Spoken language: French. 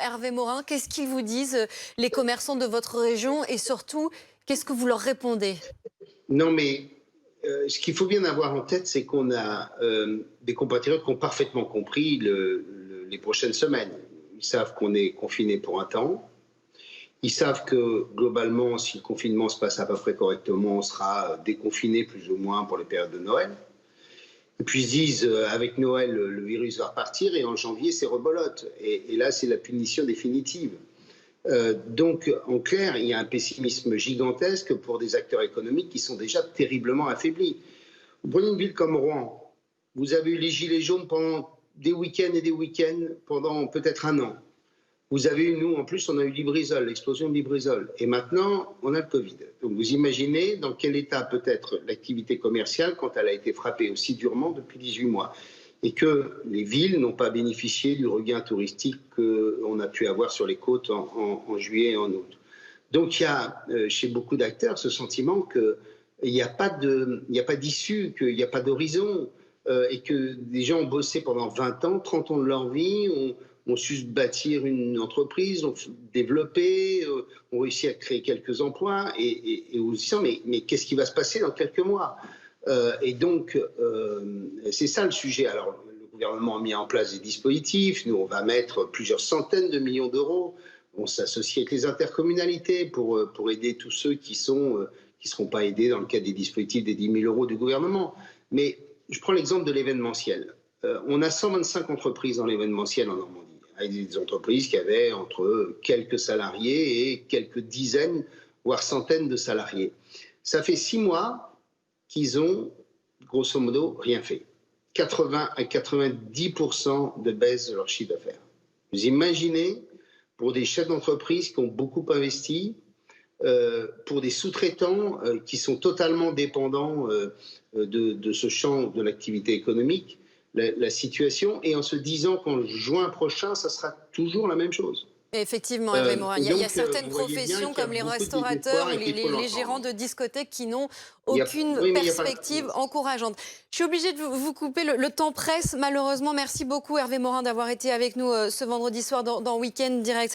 Hervé Morin. Qu'est-ce qu'ils vous disent, les commerçants de votre région, et surtout, qu'est-ce que vous leur répondez? Non, mais ce qu'il faut bien avoir en tête, c'est qu'on a des compatriotes qui ont parfaitement compris les prochaines semaines. Ils savent qu'on est confiné pour un temps. Ils savent que globalement, si le confinement se passe à peu près correctement, on sera déconfiné plus ou moins pour les périodes de Noël. Et puis ils se disent, avec Noël, le virus va repartir et en janvier, c'est rebolote. Et là, c'est la punition définitive. Donc, en clair, il y a un pessimisme gigantesque pour des acteurs économiques qui sont déjà terriblement affaiblis. Vous prenez une ville comme Rouen, vous avez eu les gilets jaunes pendant des week-ends et des week-ends, pendant peut-être un an. Vous avez eu, nous, en plus, on a eu Lubrizol, l'explosion de Lubrizol. Et maintenant, on a le Covid. Donc, vous imaginez dans quel état peut être l'activité commerciale quand elle a été frappée aussi durement depuis 18 mois. Et que les villes n'ont pas bénéficié du regain touristique qu'on a pu avoir sur les côtes en juillet et en août. Donc, il y a chez beaucoup d'acteurs ce sentiment qu'il n'y a pas d'issue, qu'il n'y a pas d'horizon, et que des gens ont bossé pendant 20 ans, 30 ans de leur vie, ont su se bâtir une entreprise, ont développé, ont réussi à créer quelques emplois, et vous se disant, mais qu'est-ce qui va se passer dans quelques mois? Et donc, c'est ça le sujet. Alors, le gouvernement a mis en place des dispositifs. Nous, on va mettre plusieurs centaines de millions d'euros. On s'associe avec les intercommunalités pour aider tous ceux qui ne seront pas aidés dans le cadre des dispositifs des 10 000 euros du gouvernement. Mais je prends l'exemple de l'événementiel. On a 125 entreprises dans l'événementiel en Normandie, avec des entreprises qui avaient entre quelques salariés et quelques dizaines, voire centaines de salariés. Ça fait 6 mois qu'ils ont, grosso modo, rien fait. 80 à 90% de baisse de leur chiffre d'affaires. Vous imaginez, pour des chefs d'entreprise qui ont beaucoup investi, pour des sous-traitants qui sont totalement dépendants de ce champ de l'activité économique, la situation, et en se disant qu'en juin prochain, ça sera toujours la même chose. Effectivement, Hervé Morin. Il y a certaines vous voyez bien professions, qu'il y a comme les beaucoup de restaurateurs désespoir ou et qu'il faut les gérants l'entendre. de discothèques, qui n'ont aucune Oui, mais il y a pas. perspective encourageante. Je suis obligée de vous couper, le temps presse malheureusement. Merci beaucoup Hervé Morin d'avoir été avec nous ce vendredi soir dans Week-end Direct.